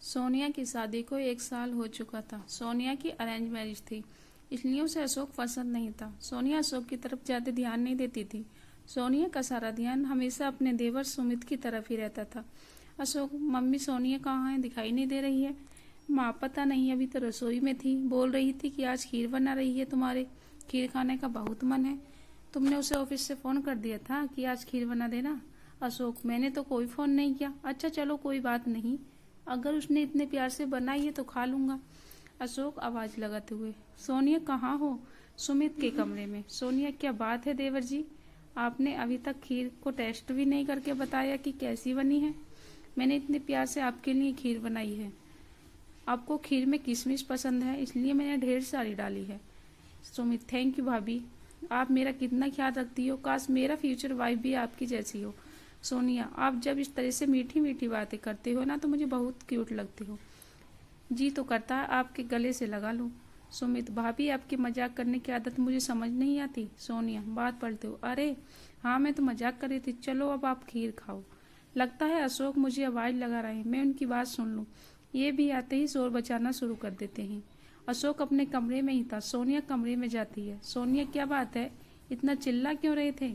सोनिया की शादी को 1 साल हो चुका था। सोनिया की अरेंज मैरिज थी, इसलिए उसे अशोक पसंद नहीं था। सोनिया अशोक की तरफ ज्यादा ध्यान नहीं देती थी। सोनिया का सारा ध्यान हमेशा अपने देवर सुमित की तरफ ही रहता था। अशोक, मम्मी सोनिया कहाँ है, दिखाई नहीं दे रही है। माँ, पता नहीं, अभी तो रसोई में थी, बोल रही थी कि आज खीर बना रही है, तुम्हारे खीर खाने का बहुत मन है। तुमने उसे ऑफिस से फोन कर दिया था कि आज खीर बना देना। अशोक, मैंने तो कोई फोन नहीं किया। अच्छा चलो कोई बात नहीं, अगर उसने इतने प्यार से बनाई है तो खा लूंगा। अशोक आवाज लगाते हुए। सोनिया कहाँ हो? सुमित के कमरे में। सोनिया, क्या बात है देवर जी, आपने अभी तक खीर को टेस्ट भी नहीं करके बताया कि कैसी बनी है। मैंने इतने प्यार से आपके लिए खीर बनाई है। आपको खीर में किशमिश पसंद है, इसलिए मैंने ढेर सारी डाली है। सुमित, थैंक यू भाभी, आप मेरा कितना ख्याल रखती हो। काश मेरा फ्यूचर वाइफ भी आपकी जैसी हो। सोनिया, आप जब इस तरह से मीठी मीठी बातें करते हो ना तो मुझे बहुत क्यूट लगती हो। जी तो करता है आपके गले से लगा लूं। सुमित, भाभी आपकी मजाक करने की आदत मुझे समझ नहीं आती। सोनिया बात पलटते हो। अरे हाँ, मैं तो मजाक कर रही थी, चलो अब आप खीर खाओ। लगता है अशोक मुझे आवाज लगा रहे हैं, मैं उनकी बात सुन लूं। ये भी आते ही शोर बचाना शुरू कर देते हैं। अशोक अपने कमरे में ही था। सोनिया कमरे में जाती है। सोनिया, क्या बात है, इतना चिल्ला क्यों रहे थे?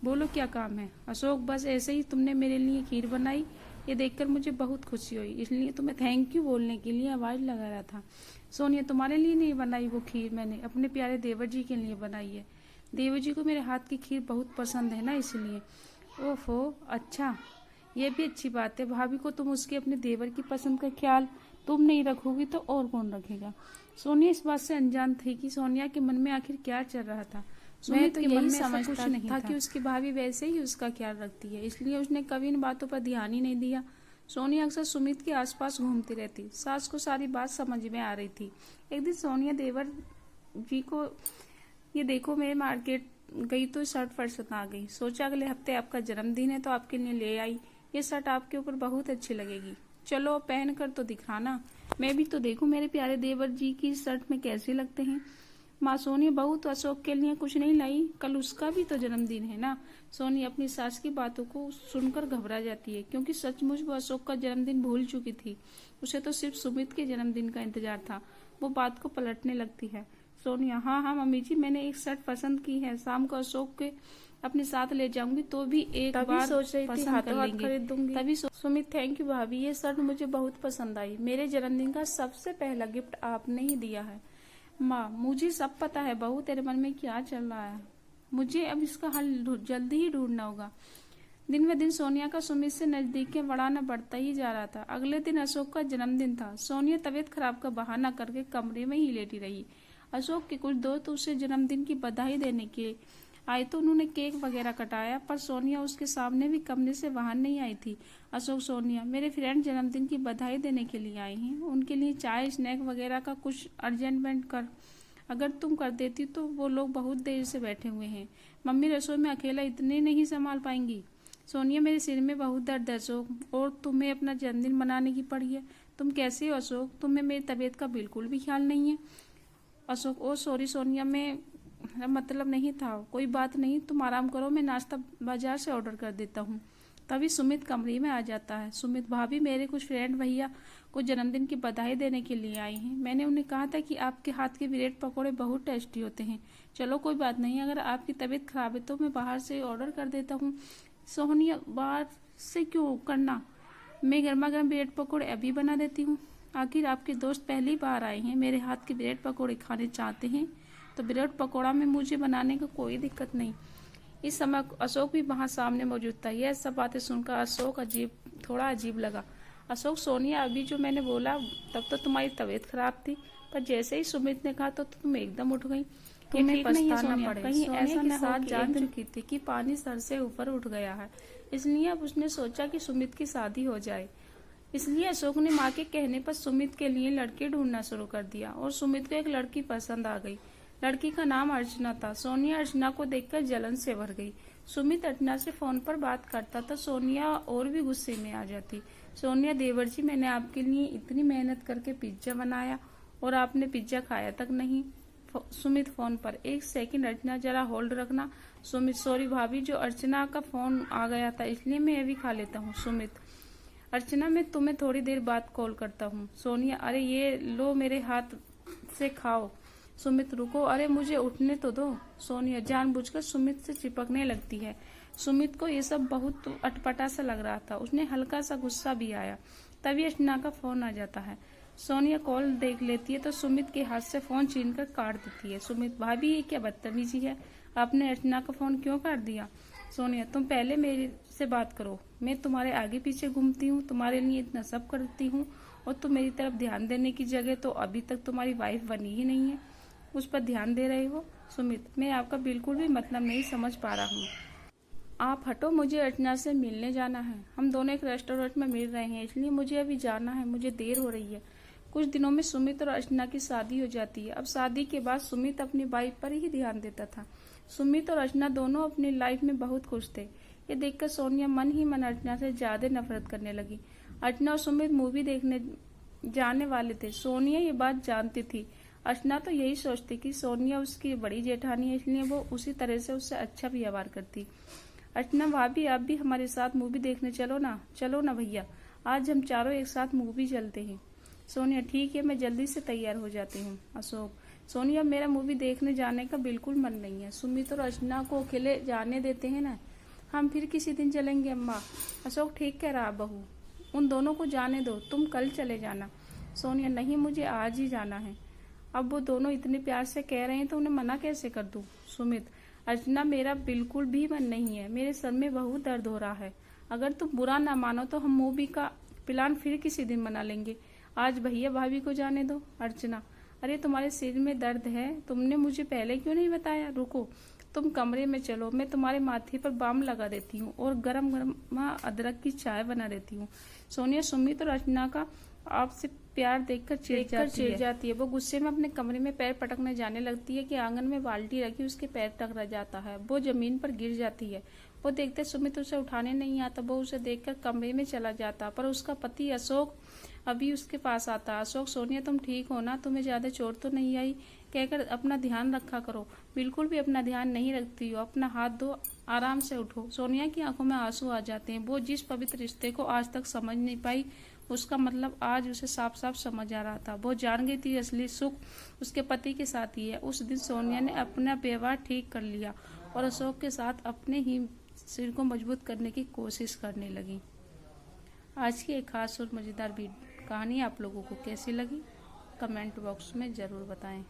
बोलो क्या काम है? अशोक, बस ऐसे ही तुमने मेरे लिए खीर बनाई, ये देखकर मुझे बहुत खुशी हुई, इसलिए तुम्हें थैंक यू बोलने के लिए आवाज लगा रहा था। सोनिया, तुम्हारे लिए नहीं बनाई वो खीर, मैंने अपने प्यारे देवर जी के लिए बनाई है। देवर जी को मेरे हाथ की खीर बहुत पसंद है ना, इसलिए। ओफो, अच्छा, ये भी अच्छी बात है। भाभी को तुम उसके अपने देवर की पसंद का ख्याल तुम नहीं रखोगी तो और कौन रखेगा। सोनिया इस बात से अनजान थी कि सोनिया के मन में आखिर क्या चल रहा था। मैं तो यही समझता नहीं था कि उसकी भाभी वैसे ही उसका ख्याल रखती है, इसलिए उसने कभी इन बातों पर ध्यान ही नहीं दिया। सोनिया अक्सर सुमित के आसपास घूमती रहती। सास को सारी बात समझ में आ रही थी। एक दिन सोनिया देवर जी को, ये देखो मैं मार्केट गई तो शर्ट पसंद आ गई, सोचा अगले हफ्ते आपका जन्मदिन है तो आपके लिए ले आई। ये शर्ट आपके ऊपर बहुत अच्छी लगेगी, चलो पहन कर तो दिखाना, मैं भी तो देखूं मेरे प्यारे देवर जी की शर्ट में कैसे लगते हैं। माँ, सोनिया बहू तो अशोक के लिए कुछ नहीं लाई, कल उसका भी तो जन्मदिन है ना। सोनिया अपनी सास की बातों को सुनकर घबरा जाती है, क्योंकि सचमुच वो अशोक का जन्मदिन भूल चुकी थी। उसे तो सिर्फ सुमित के जन्मदिन का इंतजार था। वो बात को पलटने लगती है। सोनिया, हाँ हाँ मम्मी जी, मैंने एक शर्ट पसंद की है, शाम को अशोक के अपने साथ ले जाऊंगी तो भी एक बार सोच रही थी हाथों हाथ खरीद दूंगी। तभी सुमित, थैंक यू भाभी, ये शर्ट मुझे बहुत पसंद आई, मेरे जन्मदिन का सबसे पहला गिफ्ट आपने ही दिया है। माँ, मुझे सब पता है बहू, तेरे मन में क्या चल रहा है, मुझे अब इसका हल जल्दी ही ढूंढना होगा। दिन ब दिन सोनिया का सुमित से नजदीकियां बढ़ाना बढ़ता ही जा रहा था। अगले दिन अशोक का जन्मदिन था। सोनिया तबीयत खराब का बहाना करके कमरे में ही लेटी रही। अशोक के कुछ दोस्त उसे जन्मदिन की बधाई देने के आए तो उन्होंने केक वगैरह कटाया, पर सोनिया उसके सामने भी कमरे से बाहर नहीं आई थी। अशोक, सोनिया, मेरे फ्रेंड जन्मदिन की बधाई देने के लिए आए हैं, उनके लिए चाय स्नैक वगैरह का कुछ अर्जेंटमेंट कर, अगर तुम कर देती तो वो लोग बहुत देर से बैठे हुए हैं। मम्मी रसोई में अकेला इतने नहीं संभाल पाएंगी। सोनिया, मेरे सिर में बहुत दर्द है अशोक, और तुम्हें अपना जन्मदिन मनाने की पड़ी है। तुम कैसे हो अशोक, तुम्हें मेरी तबीयत का बिल्कुल भी ख्याल नहीं है। अशोक, ओ सॉरी सोनिया, मैं मतलब नहीं था, कोई बात नहीं, तुम आराम करो, मैं नाश्ता बाजार से ऑर्डर कर देता हूँ। तभी सुमित कमरे में आ जाता है। सुमित, भाभी, मेरे कुछ फ्रेंड भैया को जन्मदिन की बधाई देने के लिए आए हैं, मैंने उन्हें कहा था कि आपके हाथ के ब्रेड पकौड़े बहुत टेस्टी होते हैं। चलो कोई बात नहीं, अगर आपकी तबीयत खराब है तो मैं बाहर से ऑर्डर कर देता हूँ। सोनिया, बाहर से क्यों करना, मैं गर्मा गर्म ब्रेड पकौड़े अभी बना देती हूँ। आखिर आपके दोस्त पहली बार आए हैं, मेरे हाथ के ब्रेड पकौड़े खाने चाहते हैं तो ब्रेड पकौड़ा में मुझे बनाने का कोई दिक्कत नहीं। इस समय अशोक भी वहां सामने मौजूद था। यह सब बातें सुनकर अशोक थोड़ा अजीब लगा। अशोक, सोनिया, अभी जो मैंने बोला तब तो तुम्हारी तबीयत खराब थी, पर जैसे ही सुमित ने कहा तो तुम एकदम उठ गई। तुम्हें पछताना पड़े। कहीं ऐसा न हो कि जान चुकी थी कि पानी सर से ऊपर उठ गया है, इसलिए अब उसने सोचा कि सुमित की शादी हो जाए। इसलिए अशोक ने माँ के कहने पर सुमित के लिए लड़के ढूंढना शुरू कर दिया, और सुमित को एक लड़की पसंद आ गई। लड़की का नाम अर्चना था। सोनिया अर्चना को देखकर जलन से भर गई। सुमित अर्चना से फोन पर बात करता था, सोनिया और भी गुस्से में आ जाती। सोनिया, देवर जी, मैंने आपके लिए इतनी मेहनत करके पिज्जा बनाया और आपने पिज्जा खाया तक नहीं। सुमित फोन पर, एक सेकंड अर्चना, जरा होल्ड रखना। सुमित, सॉरी भाभी, जो अर्चना का फोन आ गया था इसलिए मैं अभी खा लेता हूँ। सुमित, अर्चना, मैं तुम्हें थोड़ी देर बाद कॉल करता हूँ। सोनिया, अरे ये लो मेरे हाथ से खाओ। सुमित, रुको, अरे मुझे उठने तो दो। सोनिया जानबूझकर सुमित से चिपकने लगती है। सुमित को ये सब बहुत अटपटा सा लग रहा था। उसने हल्का सा गुस्सा भी आया। तभी अर्चना का फोन आ जाता है। सोनिया कॉल देख लेती है तो सुमित के हाथ से फोन छीनकर काट देती है। सुमित, भाभी ये क्या बदतमीजी है, आपने अर्चना का फोन क्यों काट दिया? सोनिया, तुम पहले मेरे से बात करो। मैं तुम्हारे आगे पीछे घूमती हूँ, तुम्हारे लिए इतना सब करती हूँ, और तुम मेरी तरफ ध्यान देने की जगह तो अभी तक तुम्हारी वाइफ बनी ही नहीं है, उस पर ध्यान दे रहे हो। सुमित, मैं आपका बिल्कुल भी मतलब नहीं समझ पा रहा हूँ। आप हटो, मुझे अर्चना से मिलने जाना है। हम दोनों एक रेस्टोरेंट में मिल रहे हैं, इसलिए मुझे अभी जाना है, मुझे देर हो रही है। कुछ दिनों में सुमित और अर्चना की शादी हो जाती है। अब शादी के बाद सुमित अपनी वाइफ पर ही ध्यान देता था। सुमित और अर्चना दोनों अपनी लाइफ में बहुत खुश थे। ये देखकर सोनिया मन ही मन अर्चना से ज्यादा नफरत करने लगी। अर्चना और सुमित मूवी देखने जाने वाले थे। सोनिया ये बात जानती थी। अर्चना तो यही सोचती कि सोनिया उसकी बड़ी जेठानी है, इसलिए वो उसी तरह से उससे अच्छा व्यवहार करती। अर्चना, भाभी आप भी हमारे साथ मूवी देखने चलो ना भैया, आज हम चारों एक साथ मूवी चलते हैं। सोनिया, ठीक है, मैं जल्दी से तैयार हो जाती हूँ। अशोक, सोनिया, मेरा मूवी देखने जाने का बिल्कुल मन नहीं है। सुमित और अर्चना को अकेले जाने देते हैं ना, हम फिर किसी दिन चलेंगे अम्मा। अशोक, ठीक कह रहा बहू, उन दोनों को जाने दो, तुम कल चले जाना। सोनिया, नहीं, मुझे आज ही जाना है। अब वो दोनों इतने प्यार से कह रहे हैं तो उन्हें मना कैसे कर दूं? सुमित, अर्चना, मेरा बिल्कुल भी मन नहीं है, मेरे सर में बहुत दर्द हो रहा है। अगर तुम बुरा ना मानो तो हम मूवी का प्लान फिर किसी दिन बना लेंगे, आज भैया भाभी को जाने दो। अर्चना, अरे तुम्हारे सिर में दर्द है, तुमने मुझे पहले क्यों नहीं बताया? रुको, तुम कमरे में चलो, मैं तुम्हारे माथे पर बाम लगा देती हूँ और गरम गरम अदरक की चाय बना देती हूँ। सोनिया सुमित और अर्चना का आपसे प्यार देखकर चिढ़ जाती है। वो गुस्से में अपने कमरे में पैर पटकने जाने लगती है कि आंगन में बाल्टी रखी उसके पैर टकरा जाता है। वो जमीन पर गिर जाती है। वो देखते सुमित उसे उठाने नहीं आता। वो उसे देखकर कमरे में चला जाता, पर उसका पति अशोक अभी उसके पास आता। अशोक, सोनिया तुम ठीक हो ना, तुम्हें ज्यादा चोट तो नहीं आई? कहकर अपना ध्यान रखा करो। बिल्कुल भी अपना ध्यान नहीं रखती हो, अपना हाथ धो, आराम से उठो। सोनिया की आंखों में आंसू आ जाते हैं। वो जिस पवित्र रिश्ते को आज तक समझ नहीं पाई, उसका मतलब आज उसे साफ साफ समझ आ रहा था। वो जान गई थी असली सुख उसके पति के साथ ही है। उस दिन सोनिया ने अपना व्यवहार ठीक कर लिया और अशोक के साथ अपने ही सिर को मजबूत करने की कोशिश करने लगी। आज की एक खास और मजेदार कहानी आप लोगों को कैसी लगी, कमेंट बॉक्स में जरूर बताएं।